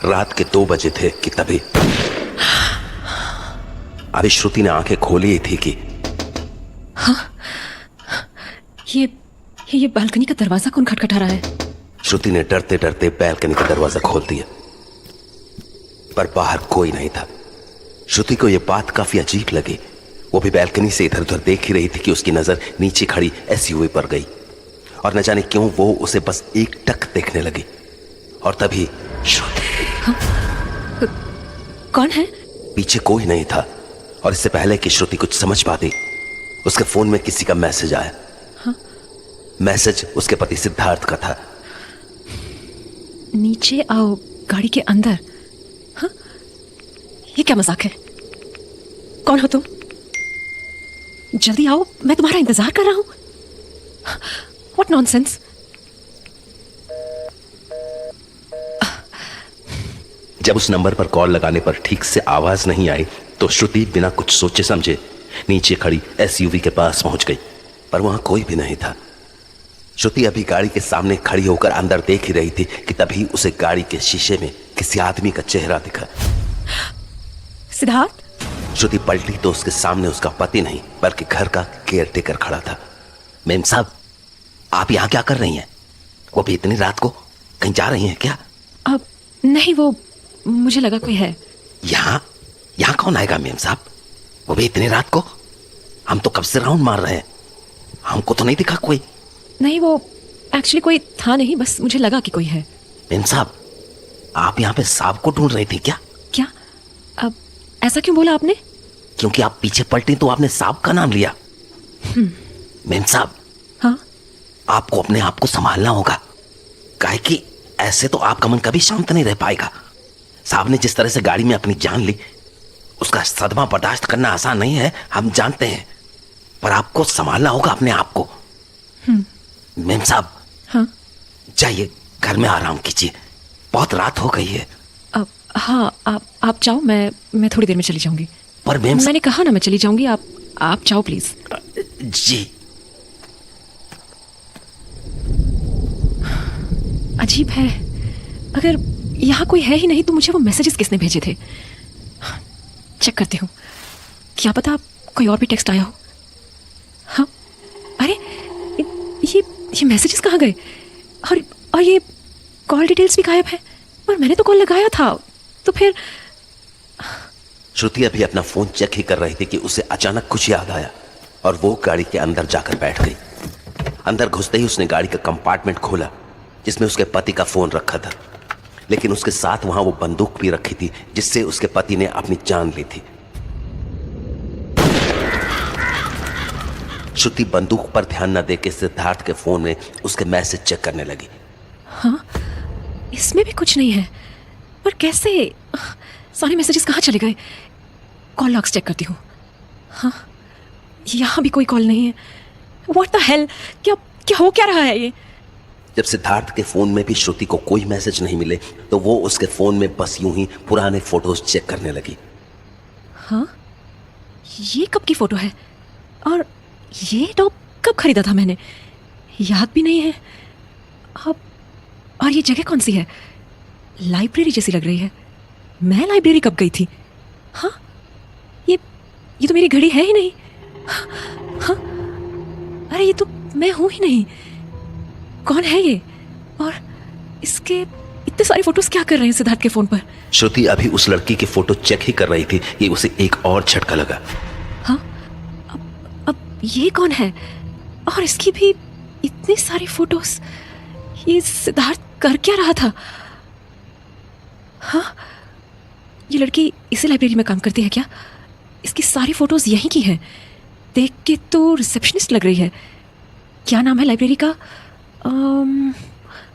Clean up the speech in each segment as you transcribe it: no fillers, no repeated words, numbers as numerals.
रात के 2 बजे थे कि तभी अभी श्रुति ने आंखें खोली ही थी कि हाँ, ये बालकनी का दरवाजा कौन खटखटा रहा है? श्रुति ने डरते डरते बालकनी का दरवाजा खोल दिया, पर बाहर कोई नहीं था। श्रुति को यह बात काफी अजीब लगी। वो भी बालकनी से इधर उधर देख ही रही थी कि उसकी नजर नीचे खड़ी एसयूवी पर गई और न जाने क्यों वो उसे बस एक टक देखने लगी। और तभी श्रुति। हाँ? कौन है? पीछे कोई नहीं था और इससे पहले कि श्रुति कुछ समझ पाती, उसके फोन में किसी का मैसेज आया। हाँ? मैसेज उसके पति सिद्धार्थ का था। नीचे आओ, गाड़ी के अंदर। हाँ? ये क्या मजाक है? कौन हो तुम? जल्दी आओ, मैं तुम्हारा इंतजार कर रहा हूं। What nonsense? जब उस नंबर पर कॉल लगाने पर ठीक से आवाज नहीं आई तो श्रुति बिना कुछ सोचे समझे नीचे खड़ी एसयूवी के पास पहुंच गई, पर वहां कोई भी नहीं था। श्रुति अभी गाड़ी के सामने खड़ी होकर अंदर देख ही रही थी कि तभी उसे गाड़ी के शीशे में किसी आदमी का चेहरा दिखा। सिद्धार्थ? श्रुति पलटी तो उसके सामने उसका पति नहीं बल्कि घर का केयरटेकर खड़ा था। मेम साहब, आप यहाँ क्या कर रही हैं? वो भी इतनी रात को कहीं जा रही हैं क्या? अब नहीं, वो मुझे लगा कोई है। यहाँ कौन आएगा मेम साहब? वो भी इतनी रात को? हम तो कब से राउंड मार रहे हैं, हमको तो नहीं दिखा कोई। नहीं, वो एक्चुअली कोई था नहीं, बस मुझे लगा कि कोई है। मेम साहब, आप यहाँ पे सांप को ढूंढ रही थी क्या? क्या? अब ऐसा क्यों बोला आपने? क्योंकि आप पीछे पलटी तो आपने सांप का नाम लिया। मेम साहब, हाँ? आपको अपने आप को संभालना होगा, काहे कि ऐसे तो आपका मन कभी शांत नहीं रह पाएगा। साहब ने जिस तरह से गाड़ी में अपनी जान ली, उसका सदमा बर्दाश्त करना आसान नहीं है, हम जानते हैं, पर आपको संभालना होगा अपने आप को। मेम साहब, हाँ? जाइए घर में आराम कीजिए, बहुत रात हो गई है। अब हाँ, आप जाओ, मैं थोड़ी देर में चली जाऊंगी। पर मेम, मैंने कहा ना मैं चली जाऊंगी, आप जाओ प्लीज। जी। अजीब है, अगर यहाँ कोई है ही नहीं तो मुझे वो मैसेजेस किसने भेजे थे? चेक करती हूँ, क्या पता कोई और भी टेक्स्ट आया हो। हाँ, अरे ये मैसेजेस कहाँ गए? और ये कॉल डिटेल्स भी गायब है। पर मैंने तो कॉल लगाया था, तो फिर। श्रुति अभी अपना फोन चेक ही कर रही थी कि उसे अचानक कुछ याद आया और वो गाड़ी के अंदर जाकर बैठ गई। अंदर घुसते ही उसने गाड़ी का कंपार्टमेंट खोला जिसमें उसके पति का फोन रखा था, लेकिन उसके साथ वहां वो बंदूक भी रखी थी जिससे उसके पति ने अपनी जान ली थी। श्रुति बंदूक पर ध्यान न देके सिद्धार्थ के फोन में उसके मैसेज चेक करने लगी। हाँ, इसमें भी कुछ नहीं है, पर कैसे? सारे मैसेजेस कहाँ चले गए? कॉल लॉग्स चेक करती हूँ। हाँ, यहाँ भी कोई कॉल नहीं है। What the hell? क्या हो क्या रहा है ये? जब सिद्धार्थ के फोन में भी श्रुति को कोई मैसेज नहीं मिले तो वो उसके फोन में बस यूं ही पुराने फोटोज चेक करने लगी। हाँ, ये कब की फोटो है? और ये टॉप कब खरीदा था मैंने? याद भी नहीं है। अब और ये जगह कौन सी है? लाइब्रेरी जैसी लग रही है। मैं लाइब्रेरी कब गई थी? हाँ, ये तो मेरी घड़ी है ही नहीं। हाँ, अरे ये तो मैं हूं ही नहीं। कौन है ये? और इसके इतने सारे फोटोज क्या कर रहे हैं सिद्धार्थ के फोन पर? श्रुति अभी उस लड़की की फोटो चेक ही कर रही थी कि उसे एक और झटका लगा। हाँ, अब ये कौन है? और इसकी भी इतनी सारी फोटोज। ये सिद्धार्थ कर क्या रहा था? हाँ, ये लड़की इसी लाइब्रेरी में काम करती है क्या? इसकी सारी फोटोज यहीं की हैं। देख के तो रिसेप्शनिस्ट लग रही है। क्या नाम है लाइब्रेरी का?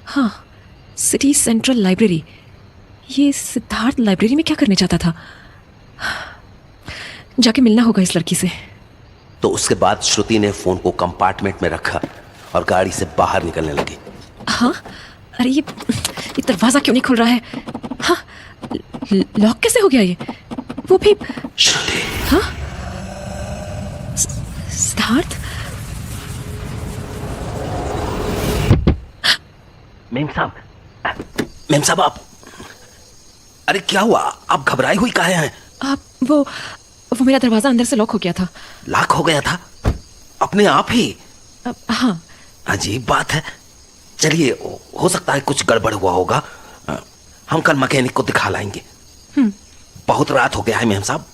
हाँ, सिटी सेंट्रल लाइब्रेरी। ये सिद्धार्थ लाइब्रेरी में क्या करने जाता था? जाके मिलना होगा इस लड़की से। तो उसके बाद श्रुति ने फोन को कंपार्टमेंट में रखा और गाड़ी से बाहर निकलने लगी। हाँ, अरे ये दरवाजा क्यों नहीं खुल रहा है? हाँ, लॉक कैसे हो गया ये? वो भी श्रुति। हाँ, सिद्धार्थ। मेम साहब, आप अरे क्या हुआ? आप घबराई हुई काहे हैं? आप वो मेरा दरवाजा अंदर से लॉक हो गया था। लॉक हो गया था अपने आप ही? हाँ। अजीब बात है। चलिए, हो सकता है कुछ गड़बड़ हुआ होगा। हम कल मैकेनिक को दिखा लाएंगे। बहुत रात हो गया है मेम साहब,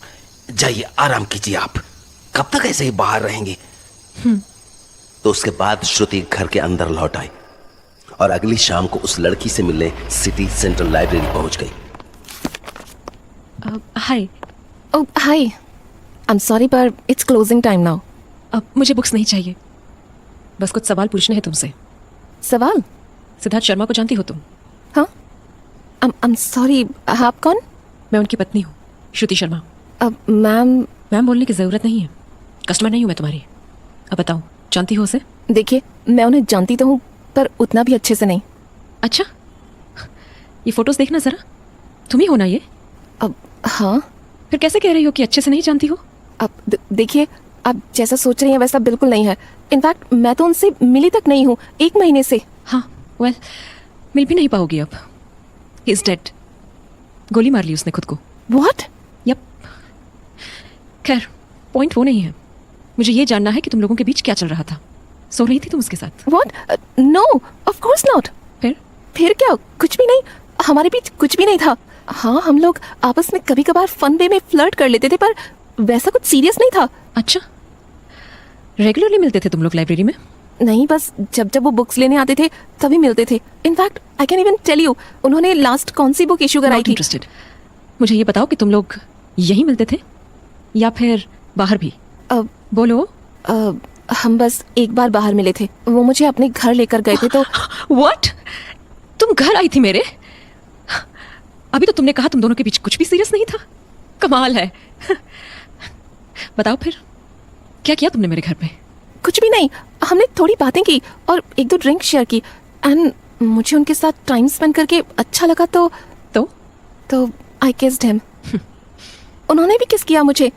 जाइए आराम कीजिए आप। कब तक ऐसे ही बाहर रहेंगे? तो उसके बाद श्रुति घर के अंदर लौट आई और अगली शाम को उस लड़की से मिलने सिटी सेंट्रल लाइब्रेरी पहुंच गई। हाय। Oh, hi. I'm sorry, but it's closing time now. अब मुझे बुक्स नहीं चाहिए, बस कुछ सवाल पूछने हैं तुमसे। सवाल? सिद्धार्थ शर्मा को जानती हो तुम? हाँ? I'm sorry. आप कौन? मैं उनकी पत्नी हूँ, श्रुति शर्मा। अब मैम बोलने की जरूरत नहीं है, कस्टमर नहीं हूँ मैं तुम्हारी। अब बताओ, जानती हो उसे? देखिए, मैं उन्हें जानती तो हूँ, पर उतना भी अच्छे से नहीं। अच्छा, ये फोटोज देखना जरा, तुम ही हो ना ये? अब हाँ। फिर कैसे कह रही हो कि अच्छे से नहीं जानती हो? अब देखिए, आप जैसा सोच रही हैं वैसा बिल्कुल नहीं है। इनफैक्ट मैं तो उनसे मिली तक नहीं हूँ 1 महीने से। हाँ, वेल, मिल भी नहीं पाओगी अब। ही इज डेड। गोली मार ली उसने खुद को। What? यप। खैर, पॉइंट वो नहीं है, मुझे ये जानना है कि तुम लोगों के बीच क्या चल रहा था। सो रही थी तुम उसके साथ? What? No, of course not. फिर क्या? कुछ भी नहीं, हमारे बीच कुछ भी नहीं था। हाँ, हम लोग आपस में कभी कभार फन वे में फ्लर्ट कर लेते थे, पर वैसा कुछ सीरियस नहीं था। अच्छा, रेगुलरली मिलते थे तुम लोग लाइब्रेरी में? नहीं, बस जब जब वो बुक्स लेने आते थे तभी मिलते थे। In fact I can even tell you, उन्होंने लास्ट कौन सी बुक इशू कराई थी। इंटरेस्टेड। मुझे ये बताओ कि तुम लोग यहीं मिलते थे या फिर बाहर भी? बोलो। हम बस एक बार बाहर मिले थे, वो मुझे अपने घर लेकर गए थे तो। व्हाट? तुम घर आई थी मेरे? अभी तो तुमने कहा तुम दोनों के बीच कुछ भी सीरियस नहीं था। कमाल है। बताओ फिर, क्या किया तुमने मेरे घर पे? कुछ भी नहीं, हमने थोड़ी बातें की और 1-2 ड्रिंक शेयर की, एंड मुझे उनके साथ टाइम स्पेंड करके अच्छा लगा तो आई किस्ड हिम। उन्होंने भी किस किया मुझे,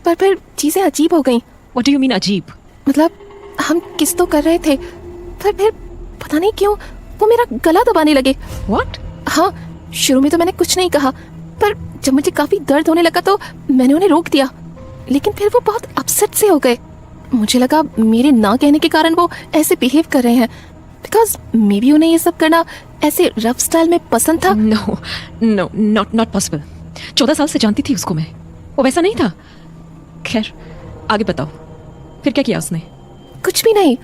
पर फिर चीजें अजीब हो गईं। व्हाट डू यू मीन अजीब? मतलब हम किस तो कर रहे थे, पर फिर पता नहीं क्यों वो मेरा गला दबाने लगे। व्हाट? हाँ, शुरू में तो मैंने कुछ नहीं कहा, पर जब मुझे काफी दर्द होने लगा तो मैंने उन्हें रोक दिया, लेकिन फिर वो बहुत अपसेट से हो गए। मुझे लगा मेरे ना कहने के कारण वो ऐसे बिहेव कर रहे हैं, बिकॉज मे बी उन्हें ये सब करना ऐसे रफ स्टाइल में पसंद था। No no, not possible. 14 साल से जानती थी उसको मैं, वो वैसा नहीं था। खैर, आगे बताओ, फिर क्या किया उसने? कुछ भी नहीं,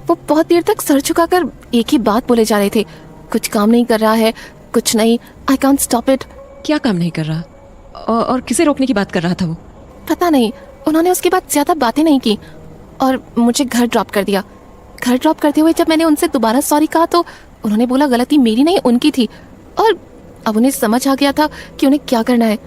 वो बहुत देर तक सर झुकाकर एक ही बात बोले जा रहे थे, कुछ काम नहीं कर रहा है, कुछ नहीं, आई कांट स्टॉप इट। क्या काम नहीं कर रहा? और किसे रोकने की बात कर रहा था वो? पता नहीं, उन्होंने उसके बाद ज्यादा बातें नहीं की और मुझे घर ड्रॉप कर दिया। घर ड्रॉप करते हुए जब मैंने उनसे दोबारा सॉरी कहा तो उन्होंने बोला गलती मेरी नहीं उनकी थी, और अब उन्हें समझ आ गया था कि उन्हें क्या करना है।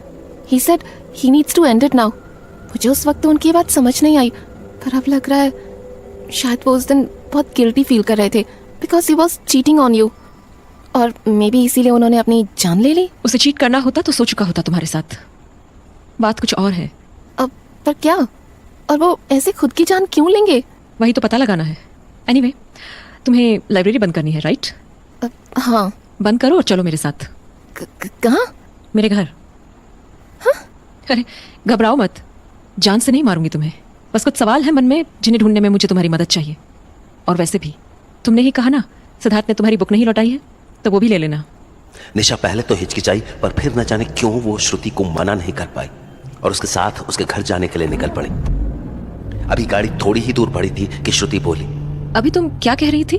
He said he needs to end it now. मुझे उस वक्त तो उनकी बात समझ नहीं आई, पर अब लग रहा है शायद वो उस दिन बहुत गिल्टी फील कर रहे थे because he was cheating on you, और मे बी इसीलिए उन्होंने अपनी जान ले ली। उसे चीट करना होता तो सो चुका होता तुम्हारे साथ। बात कुछ और है। अब पर क्या? और वो ऐसे खुद की जान क्यों लेंगे? वही तो पता लगाना है। एनीवे, तुम्हें लाइब्रेरी बंद करनी है, राइट? हाँ। बंद करो और चलो मेरे साथ। कहाँ? मेरे घर। हाँ? अरे घबराओ मत, जान से नहीं मारूंगी तुम्हें। बस कुछ सवाल है मन में जिन्हें ढूंढने में मुझे तुम्हारी मदद चाहिए। और वैसे भी तुमने ही कहा ना सिद्धार्थ ने तुम्हारी बुक नहीं लौटाई है, तो वो भी ले लेना। निशा पहले तो हिचकिचाई, पर फिर न जाने क्यों वो श्रुति को मना नहीं कर पाई और उसके साथ उसके घर जाने के लिए निकल पड़ी। अभी गाड़ी थोड़ी ही दूर बढ़ी थी कि श्रुति बोली, अभी तुम क्या कह रही थी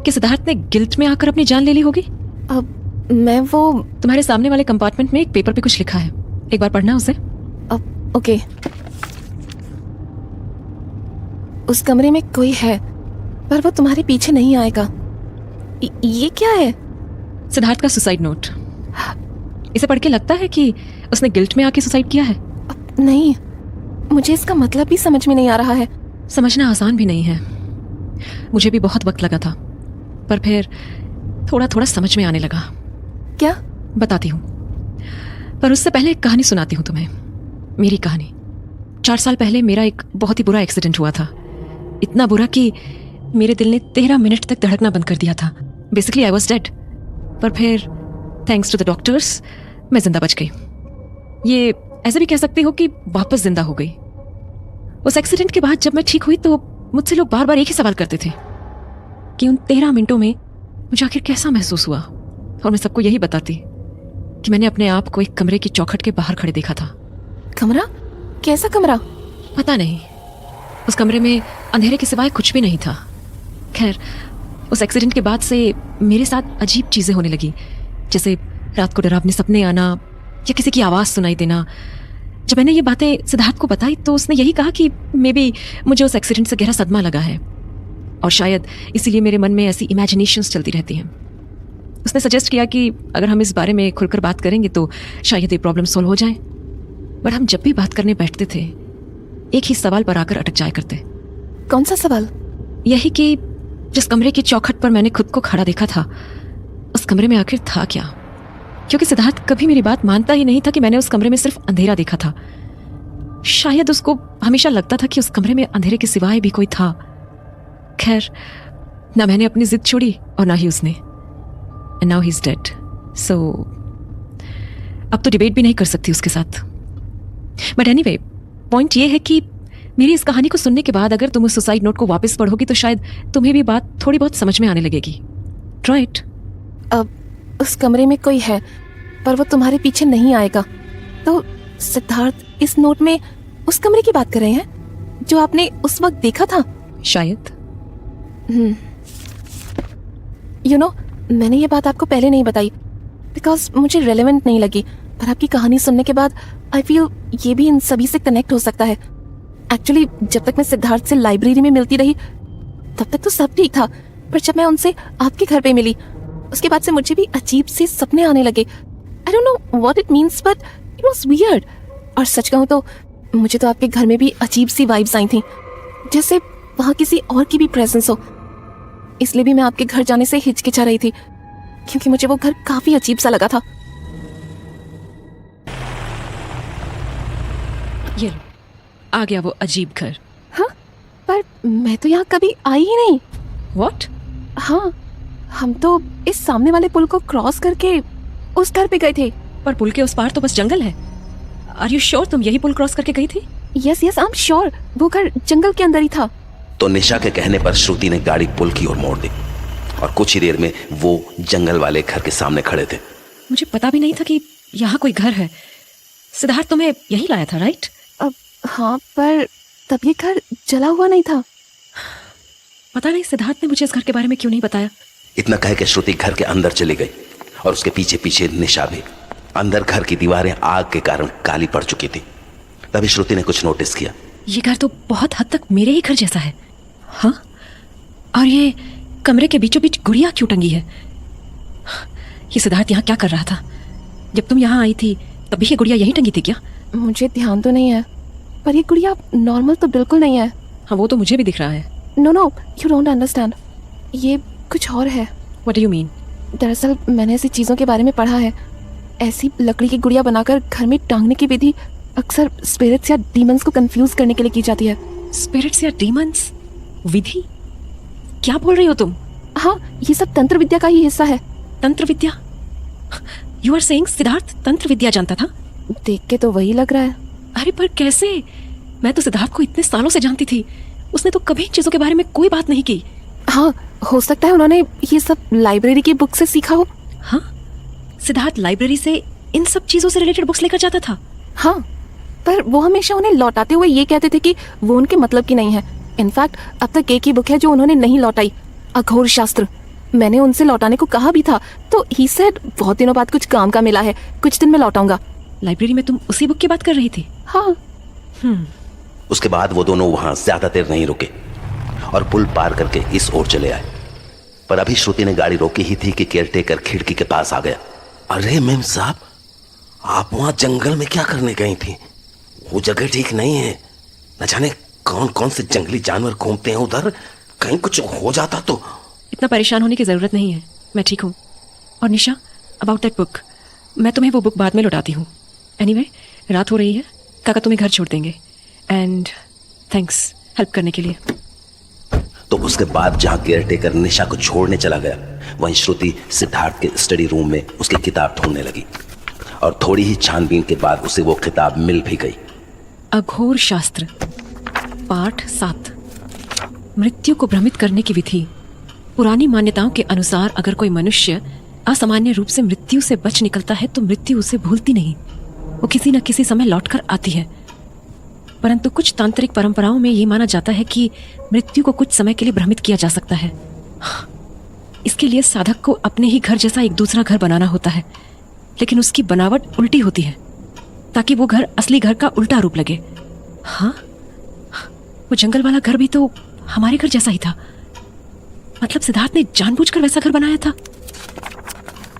कि सिद्धार्थ ने गिल्ट में आकर अपनी जान ले ली होगी? अब मैं वो तुम्हारे सामने वाले कंपार्टमेंट में एक पेपर पे कुछ लिखा है, एक बार पढ़ना उसे। अब ओके। उस कमरे में कोई है, पर वो तुम्हारे पीछे नहीं आएगा। ये क्या है? सिद्धार्थ का सुसाइड नोट। इसे पढ़ के लगता है कि उसने गिल्ट में आके सुसाइड किया है। नहीं, मुझे इसका मतलब भी समझ में नहीं आ रहा है। समझना आसान भी नहीं है, मुझे भी बहुत वक्त लगा था, पर फिर थोड़ा थोड़ा समझ में आने लगा। क्या? बताती हूँ, पर उससे पहले एक कहानी सुनाती हूँ तुम्हें। मेरी कहानी। 4 साल पहले मेरा एक बहुत ही बुरा एक्सीडेंट हुआ था। इतना बुरा कि मेरे दिल ने 13 मिनट तक धड़कना बंद कर दिया था। Basically I was dead. पर फिर थैंक्स टू द डॉक्टर्स मैं जिंदा बच गई। ये ऐसे भी कह सकती हो कि वापस जिंदा हो गई। उस एक्सीडेंट के बाद जब मैं ठीक हुई तो मुझसे लोग बार बार एक ही सवाल करते थे कि उन 13 मिनटों में मुझे आखिर कैसा महसूस हुआ, और मैं सबको यही बताती कि मैंने अपने आप को एक कमरे की चौखट के बाहर खड़े देखा था। कमरा? कैसा कमरा? पता नहीं, उस कमरे में अंधेरे के सिवाय कुछ भी नहीं था। खैर, उस एक्सीडेंट के बाद से मेरे साथ अजीब चीजें होने लगी, जैसे रात को डरावने सपने आना या किसी की आवाज सुनाई देना। जब मैंने ये बातें सिद्धार्थ को बताई तो उसने यही कहा कि मे बी मुझे उस एक्सीडेंट से गहरा सदमा लगा है और शायद इसीलिए मेरे मन में ऐसी इमेजिनेशंस चलती रहती हैं। उसने सजेस्ट किया कि अगर हम इस बारे में खुलकर बात करेंगे तो शायद ये प्रॉब्लम सोल्व हो जाए। बट हम जब भी बात करने बैठते थे एक ही सवाल पर आकर अटक जाया करते। कौन सा सवाल? यही कि जिस कमरे की चौखट पर मैंने खुद को खड़ा देखा था, उस कमरे में आखिर था क्या? क्योंकि सिद्धार्थ कभी मेरी बात मानता ही नहीं था कि मैंने उस कमरे में सिर्फ अंधेरा देखा था। शायद उसको हमेशा लगता था कि उस कमरे में अंधेरे के सिवाय भी कोई था। खैर, ना मैंने अपनी जिद छोड़ी और ना ही उसने। And now he is dead. So अब तो डिबेट भी नहीं कर सकती उसके साथ। बट एनीवे, पॉइंट ये है कि मेरी इस कहानी को सुनने के बाद अगर तुम उस सुसाइड नोट को वापस पढ़ोगी तो शायद तुम्हें भी बात थोड़ी बहुत समझ में आने लगेगी, राइट? अब उस कमरे में कोई है पर वो तुम्हारे पीछे नहीं आएगा। तो सिद्धार्थ इस नोट में उस कमरे की बात कर रहे हैं जो आपने उस वक्त देखा था? शायद। यू नो, मैंने ये बात आपको पहले नहीं बताई बिकॉज मुझे रेलेवेंट नहीं लगी, पर आपकी कहानी सुनने के बाद आई फील ये भी इन सभी से कनेक्ट हो सकता है। एक्चुअली जब तक मैं सिद्धार्थ से लाइब्रेरी में मिलती रही तब तक तो सब ठीक था, पर जब मैं उनसे आपके घर पे मिली उसके बाद से मुझे भी अजीब से सपने आने लगे। I don't know what it means but it was weird. और सच कहूँ तो मुझे तो आपके घर में भी अजीब सी वाइब्स आई थी, जैसे वहाँ किसी और की भी प्रेजेंस हो। इसलिए भी मैं आपके घर जाने से हिचकिचा रही थी क्योंकि मुझे वो घर काफी अजीब सा लगा था। ये लो, आ गया वो अजीब घर। हाँ, पर मैं तो यहाँ कभी आई ही नहीं। व्हाट? हाँ, हम तो इस सामने वाले पुल को क्रॉस करके उस घर पे गए थे। पर पुल के उस पार तो बस जंगल है। आर यू श्योर तुम यही पुल क्रॉस करके गई थी? Yes yes, I am sure, वो घर जंगल के अंदर ही था। तो निशा के कहने पर श्रुति ने गाड़ी पुल की ओर मोड़ दी और कुछ ही देर में वो जंगल वाले घर के सामने खड़े थे। मुझे पता भी नहीं था कि यहाँ कोई घर है। सिद्धार्थ तुम्हें यही लाया था, राइट? अब हाँ, पर तब ये घर जला हुआ नहीं था। पता नहीं सिद्धार्थ ने मुझे इस घर के बारे में क्यों नहीं बताया। इतना कह के श्रुति घर के अंदर चली गई और उसके पीछे पीछे निशा भी। अंदर घर की दीवारें आग के कारण काली पड़ चुकी थी। तभी श्रुति ने कुछ नोटिस किया। ये घर तो बहुत हद तक मेरे ही घर जैसा है। हाँ, और ये कमरे के बीचों बीच गुड़िया क्यों टंगी है? ये सिद्धार्थ यहाँ क्या कर रहा था? जब तुम यहाँ आई थी तभी ये गुड़िया यहीं टंगी थी क्या? मुझे ध्यान तो नहीं है, पर ये गुड़िया नॉर्मल तो बिल्कुल नहीं है। हाँ, वो तो मुझे भी दिख रहा है। No no, you don't understand, ये कुछ और है। What do you mean? दरअसल मैंने ऐसी चीज़ों के बारे में पढ़ा है। ऐसी लकड़ी की गुड़िया बनाकर घर में टांगने की विधि अक्सर स्पिरिट्स या डीमंस को कंफ्यूज करने के लिए की जाती है। स्पिरिट्स या डीमंस? विधि? क्या बोल रही हो तुम? हाँ, ये सब तंत्र विद्या का ही हिस्सा है। तंत्र विद्या? यू आर सेइंग सिद्धार्थ तंत्र विद्या जानता था? देख के तो वही लग रहा है। अरे पर कैसे? मैं तो सिद्धार्थ को इतने सालों से जानती थी, उसने तो कभी इन चीजों के बारे में कोई बात नहीं की। हाँ, हो सकता है उन्होंने ये सब लाइब्रेरी की बुक से सीखा हो। हाँ, सिद्धार्थ लाइब्रेरी से इन सब चीजों से रिलेटेड बुक्स लेकर जाता था। हाँ, पर वो हमेशा उन्हें लौटाते हुए ये कहते थे कि वो उनके मतलब की नहीं है। इनफैक्ट अब तक एक ही बुक है जो उन्होंने नहीं लौटाई, अघोर शास्त्र। मैंने उनसे लौटाने को कहा भी था तो ही सेड बहुत दिनों बाद कुछ काम का मिला है, कुछ दिन में लौटाऊंगा। लाइब्रेरी में तुम उसी बुक की बात कर रही थी? हाँ। उसके बाद वो दोनों वहां ज्यादा देर नहीं रुके और पुल पार करके इस ओर चले आए। पर अभी श्रुति ने गाड़ी रोकी ही थी कि केयरटेकर खिड़की के पास आ गया। अरे मेम साहब, आप वहां जंगल में क्या करने गई थी? वो जगह ठीक नहीं है। न जाने कौन कौन से जंगली जानवर घूमते हैं उधर, कहीं कुछ हो जाता तो। इतना परेशान होने की जरूरत नहीं है, मैं ठीक हूँ। और निशा, अबाउट दैट बुक, मैं तुम्हें वो बुक बाद में लौटाती हूँ। एनीवे, रात हो रही है, काका तुम्हें घर छोड़ देंगे। एंड थैंक्स हेल्प करने के लिए। तो उसके बाद जहां केयरटेकर निशा को छोड़ने चला गया, वहीं श्रुति सिद्धार्थ के स्टडी रूम में उसकी किताब ढूंढने लगी और थोड़ी ही छानबीन के बाद उसे वो किताब मिल भी गई। अघोर शास्त्र पाठ 7 मृत्यु को भ्रमित करने की विधि। पुरानी मान्यताओं के अनुसार अगर कोई मनुष्य असामान्य रूप से मृत्यु से बच निकलता है तो मृत्यु उसे भूलती नहीं, वो किसी न किसी समय लौटकर आती है। परंतु कुछ तांत्रिक परंपराओं में ये माना जाता है कि मृत्यु को कुछ समय के लिए भ्रमित किया जा सकता है। इसके लिए साधक को अपने ही घर जैसा एक दूसरा घर बनाना होता है, लेकिन उसकी बनावट उल्टी होती है ताकि वो घर असली घर का उल्टा रूप लगे। हाँ, वो जंगल वाला घर भी तो हमारे घर जैसा ही था। मतलब सिद्धार्थ ने जानबूझकर वैसा घर बनाया था।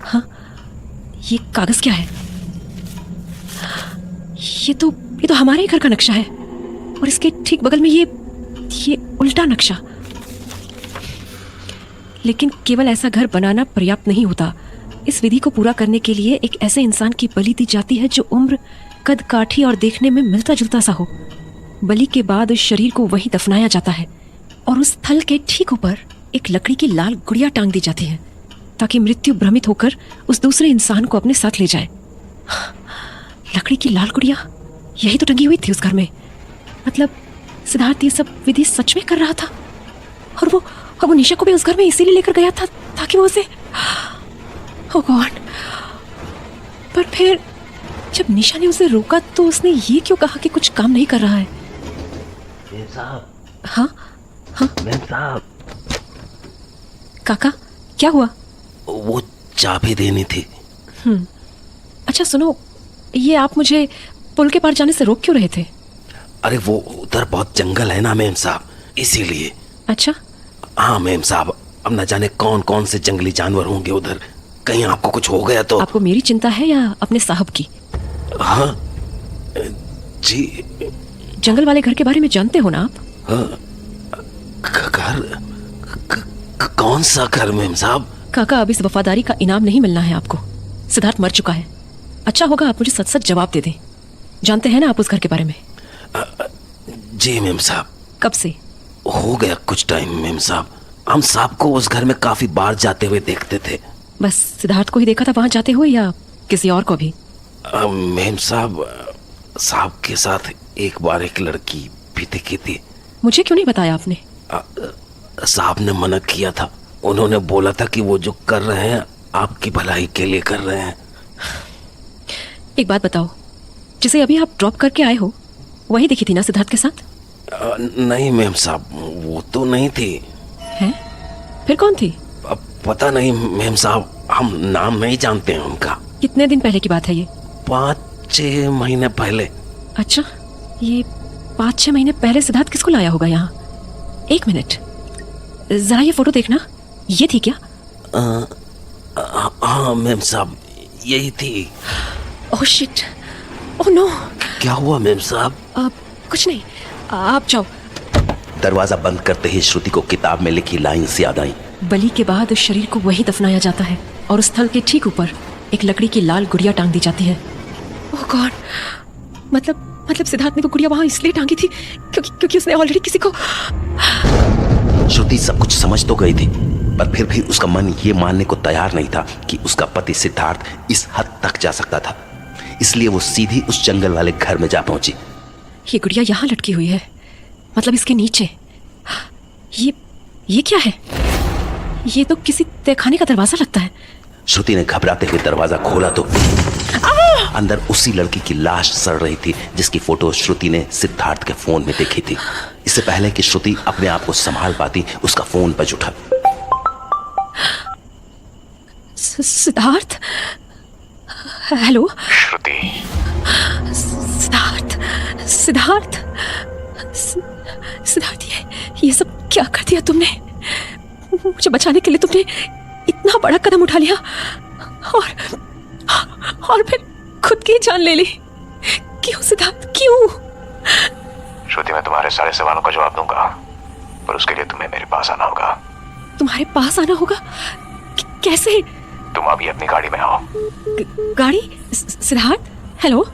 हाँ, ये कागज क्या है? ये तो हमारे ही घर का नक्शा है और इसके ठीक बगल में ये उल्टा नक्शा। लेकिन केवल ऐसा घर बनाना पर्याप्त नहीं होता। इस विधि को पूरा करने के लिए एक ऐसे इंसान की बलि दी जाती है जो उम्र, कद काठी और देखने में मिलता जुलता सा हो। बलि के बाद उस शरीर को वहीं दफनाया जाता है और उस स्थल के ठीक ऊपर एक लकड़ी की लाल गुड़िया टांग दी जाती है ताकि मृत्यु भ्रमित होकर उस दूसरे इंसान को अपने साथ ले जाए। लकड़ी की लाल गुड़िया, यही तो टंगी हुई थी उस घर में। मतलब सिद्धार्थ ये सब विधि सच में कर रहा था और वो निशा को भी उस घर में इसीलिए लेकर गया था ताकि वो उसे ओह गॉड। पर फिर जब निशा ने उसे रोका तो उसने ये क्यों कहा कि कुछ काम नहीं कर रहा है? हाँ हाँ काका, क्या हुआ? वो चाबी देनी थी। अच्छा सुनो, ये आप मुझे पुल के पार जाने से रोक क्यों रहे थे? अरे वो उधर बहुत जंगल है ना मेम साहब, इसीलिए। अच्छा हाँ मेम साहब, अब न जाने कौन कौन से जंगली जानवर होंगे उधर, कहीं आपको कुछ हो गया तो। आपको मेरी चिंता है या अपने साहब की? हाँ जी। जंगल वाले घर के बारे में जानते हो ना आप? हाँ, घर कौन सा घर मेम साहब? काका, अब इस वफादारी का इनाम नहीं मिलना है आपको। सिद्धार्थ मर चुका है। अच्छा होगा आप मुझे सच सच जवाब दे दें। जानते हैं ना आप उस घर के बारे में? जी मेम साहब। कब से? हो गया कुछ टाइम मेम साहब। हम साहब को उस घर में काफी बार जाते हुए देखते थे। बस सिद्धार्थ को ही देखा था वहां जाते हुए या किसी और को भी? मेम साहब, साहब के साथ एक बार एक लड़की भी दिखी थी। मुझे क्यों नहीं बताया आपने? साहब ने मना किया था। उन्होंने बोला था कि वो जो कर रहे हैं आपकी भलाई के लिए कर रहे हैं। एक बात बताओ, जिसे अभी आप ड्रॉप करके आए हो वही दिखी थी ना सिद्धार्थ के साथ? नहीं मेम साहब, वो तो नहीं थी। हैं? फिर कौन थी? पता नहीं मेम साहब, हम नाम नहीं जानते हैं उनका। कितने दिन पहले की बात है ये? 5-6 महीने पहले। अच्छा, ये 5-6 महीने पहले सिद्धार्थ किसको लाया होगा यहाँ? एक मिनट, जरा ये फोटो देखना। ये थी क्या? हाँ मेम साहब, यही थी। Oh shit, oh no. क्या हुआ मेम साहब? कुछ नहीं, आप जाओ। दरवाजा बंद करते ही श्रुति को किताब में लिखी लाइन्स याद आई। बलि के बाद शरीर को वहीं दफनाया जाता है और उस स्थल के ठीक ऊपर एक लकड़ी की लाल गुड़िया टांग दी जाती है। ओह गॉड, मतलब सिद्धार्थ ने वो गुड़िया वहां इसलिए टांगी थी क्योंकि उसने ऑलरेडी किसी को। श्रुति सब कुछ समझ तो गई थी, पर फिर भी उसका मन ये मानने को तैयार नहीं था कि उसका पति सिद्धार्थ इस हद तक जा सकता था। इसलिए वो सीधी उस जंगल वाले घर में जा पहुंची। ये गुड़िया यहाँ लटकी हुई है, मतलब इसके नीचे। ये क्या है? ये तो किसी तहखाने का दरवाजा लगता है। श्रुति ने घबराते हुए दरवाजा खोला तो अंदर उसी लड़की की लाश सड़ रही थी जिसकी फोटो श्रुति ने सिद्धार्थ के फोन में देखी थी। इससे पहले कि श्रुति अपने आप को संभाल पाती, उसका फोन बज उठा। सिद्धार्थ? हेलो श्रुति। सिद्धार्थ, ये सब क्या कर दिया तुमने? मुझे बचाने के लिए तुमने इतना बड़ा कदम उठा लिया और फिर खुद की जान ले ली। क्यों सिद्धार्थ, क्यों? श्रुति, मैं तुम्हारे सारे सवालों का जवाब दूंगा, पर उसके लिए तुम्हें मेरे पास आना होगा। तुम्हारे पास आना होगा? कैसे? तुम अभी अपनी गाड़ी में आओ। गाड़ी? सिद्धार्थ, हेलो।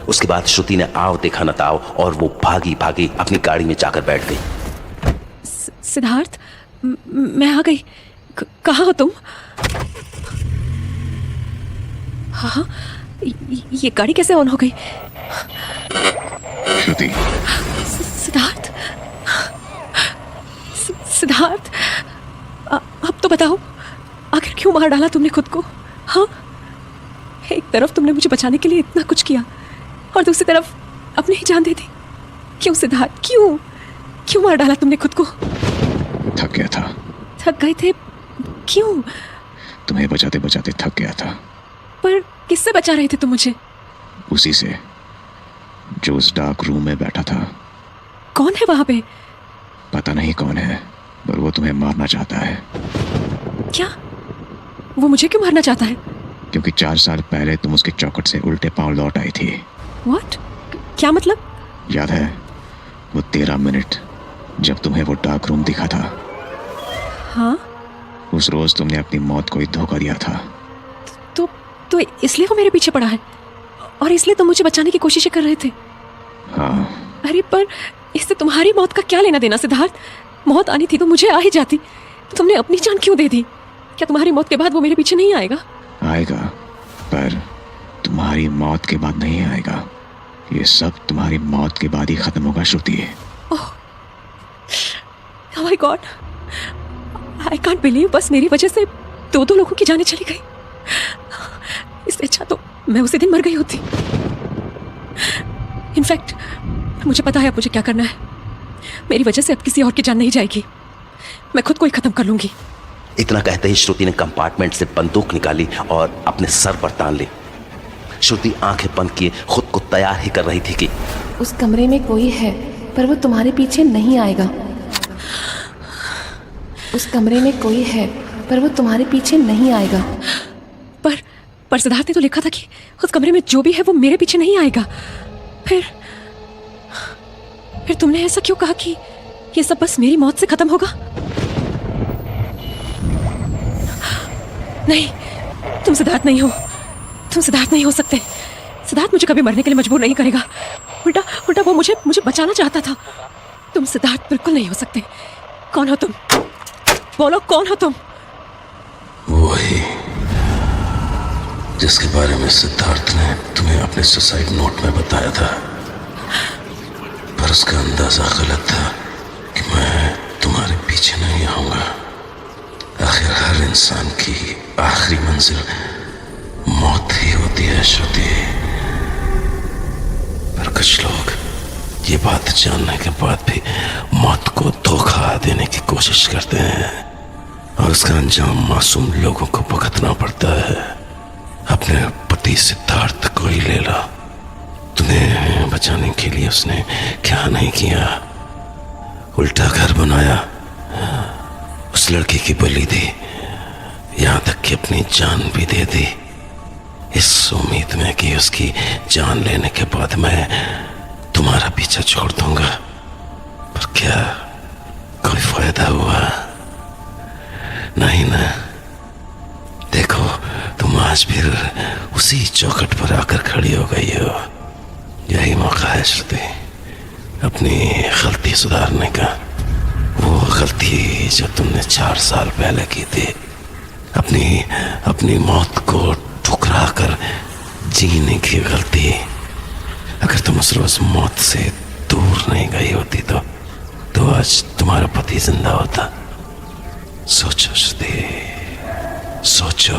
उसके बाद श्रुति ने आव देखा न ताव और वो भागी भागी अपनी गाड़ी में जाकर बैठ गई। सिद्धार्थ, मैं आ गई। कहाँ हो तुम? हाँ, ये गाड़ी कैसे ऑन हो गई? श्रुति, सिद्धार्थ, सिद्धार्थ, अब तो बताओ, आखिर क्यों मार डाला तुमने खुद को? हाँ, एक तरफ तुमने मुझे बचाने के लिए इतना कुछ किया और दूसरी तरफ अपनी ही जान दे दी। क्यों सिद्धार्थ, क्यों मार डाला तुमने खुद को? थक गया था। थक गए थे? क्यों? तुम्हें बचाते बचाते थक गया था। पर किससे बचा रहे थे तुम मुझे? उसी से जो उस डार्क रूम में बैठा था। कौन है वहां पे? पता नहीं कौन है, पर वो तुम्हें मारना चाहता है। क्या? वो मुझे क्यों मारना चाहता है? क्योंकि 4 साल पहले तुम उसके चौखट से उल्टे पांव लौट आई थी। What? क्या मतलब? याद है वो 13 मिनट जब तुम्हें वो डार्क रूम दिखा था? हाँ, उस रोज तुमने अपनी मौत को ही धोखा दिया था। तो इसलिए वो मेरे पीछे पड़ा है और इसलिए तुम मुझे बचाने की कोशिशें कर रहे थे। हाँ, अरे पर इससे तुम्हारी मौत का क्या लेना देना सिद्धार्थ? मौत आनी थी तो मुझे आ ही जाती। तुमने अपनी जान क्यों दे दी? क्या तुम्हारी मौत के बाद वो मेरे पीछे नहीं आएगा? आएगा, पर तुम्हारी मौत के बाद नहीं आएगा। ये सब तुम्हारी मौत के बाद ही खत्म होगा Shruti. Oh my god, I can't believe, बस मेरी वजह से 2 लोगों की जानें चली गई। इससे अच्छा तो मैं उसी दिन मर गई होती। इनफैक्ट मुझे पता है अब मुझे क्या करना है। मेरी वजह से अब किसी और की जान नहीं जाएगी। मैं खुद को ही खत्म कर लूंगी। इतना कहते ही श्रुति ने कंपार्टमेंट से बंदूक निकाली और अपने सर पर तान ली। श्रुति आंखें बंद किए खुद को तैयार ही कर रही थी कि उस कमरे में कोई है, पर वो तुम्हारे पीछे नहीं आएगा। उस कमरे में कोई है, पर वो तुम्हारे पीछे नहीं आएगा। पर सिद्धार्थ ने तो लिखा था कि उस कमरे में जो भी है वो मेरे पीछे नहीं आएगा। फिर तुमने ऐसा क्यों कहा कि ये सब बस मेरी मौत से खत्म होगा? नहीं, तुम सिद्धार्थ नहीं हो। तुम सिद्धार्थ नहीं हो सकते। सिद्धार्थ मुझे कभी मरने के लिए मजबूर नहीं करेगा। उल्टा वो मुझे बचाना चाहता था। तुम सिद्धार्थ बिल्कुल नहीं हो सकते। कौन हो तुम? बोलो, कौन हो तुम? वही जिसके बारे में सिद्धार्थ ने तुम्हें अपने सुसाइड नोट में बताया था, पर उसका अंदाजा गलत था कि मैं तुम्हारे पीछे नहीं आऊंगा। आखिर हर इंसान की आखिरी मंजिल मौत ही होती है श्रुति। पर कुछ लोग ये बात जानने के बाद भी मौत को धोखा देने की कोशिश करते हैं और उसका अंजाम मासूम लोगों को भुगतना पड़ता है। अपने पति सिद्धार्थ को ही ले ला। तुम्हें बचाने के लिए उसने क्या नहीं किया। उल्टा घर बनाया, उस लड़की की बलि दी, यहां तक कि अपनी जान भी दे दी, इस उम्मीद में कि उसकी जान लेने के बाद मैं तुम्हारा पीछा छोड़ दूंगा। पर क्या कोई फायदा हुआ? नहीं ना। देखो, तुम आज फिर उसी चौखट पर आकर खड़ी हो गई हो। यही मौका है श्रुति अपनी गलती सुधारने का। वो गलती जो तुमने 4 साल पहले की थी, अपनी मौत को ठुकरा कर जीने की गलती। अगर तुम उस रोज मौत से दूर नहीं गई होती तो आज तुम्हारा पति जिंदा होता। सोचो श्रुति, सोचो,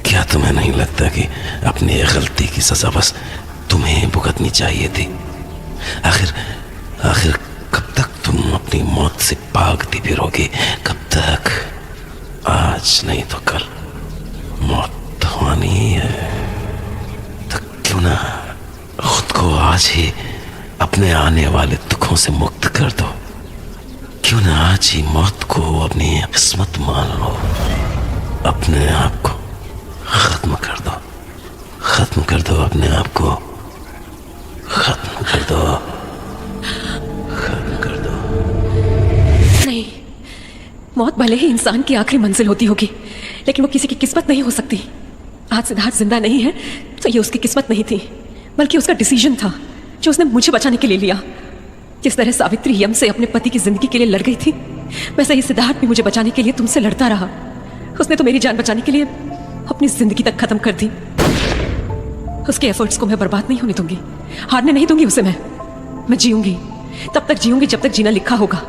क्या तुम्हें नहीं लगता कि अपनी गलती की सजा बस तुम्हें भुगतनी चाहिए थी? आखिर कब तक तुम अपनी मौत से भागती फिरोगी? कब तक? आज नहीं तो कल मौत तो आनी ही है। तो क्यों ना खुद को आज ही अपने आने वाले दुखों से मुक्त कर दो। क्यों ना आज ही मौत को अपनी किस्मत मान लो। अपने आप को खत्म कर दो। खत्म कर दो अपने आप को। खत्म कर दो। खत्म कर दो। नहीं, मौत भले ही इंसान की आखिरी मंजिल होती होगी, लेकिन वो किसी की किस्मत नहीं हो सकती। आज सिद्धार्थ जिंदा नहीं है तो ये उसकी किस्मत नहीं थी, बल्कि उसका डिसीजन था जो उसने मुझे बचाने के लिए लिया। जिस तरह सावित्री यम से अपने पति की जिंदगी के लिए लड़ गई थी, वैसे ही सिद्धार्थ भी मुझे बचाने के लिए तुमसे लड़ता रहा। उसने तो मेरी जान बचाने के लिए अपनी जिंदगी तक खत्म कर दी। उसके एफर्ट्स को मैं बर्बाद नहीं होने दूंगी, हारने नहीं दूंगी उसे। मैं जीऊंगी, तब तक जीऊंगी जब तक जीना लिखा होगा,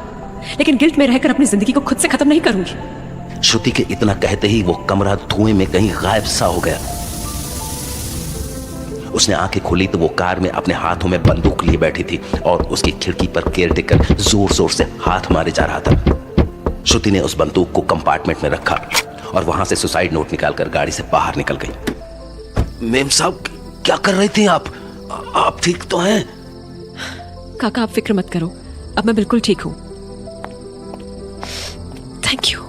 लेकिन गिल्ट में रहकर अपनी जिंदगी को खुद से खत्म नहीं करूंगी। श्रुति के इतना कहते ही वो कमरा धुएं में कहीं गायब सा हो गया। उसने आंखें खोली तो वो कार में अपने हाथों में बंदूक लिए बैठी थी और उसकी खिड़की पर केयरटेकर जोर जोर से हाथ मारे जा रहा था। श्रुति ने उस बंदूक को कंपार्टमेंट में रखा और वहां से सुसाइड नोट निकालकर गाड़ी से बाहर निकल गई। मेम साहब, क्या कर रही थी आप? आप ठीक तो हैं? काका, आप फिक्र मत करो, अब मैं बिल्कुल ठीक हूं। Thank you.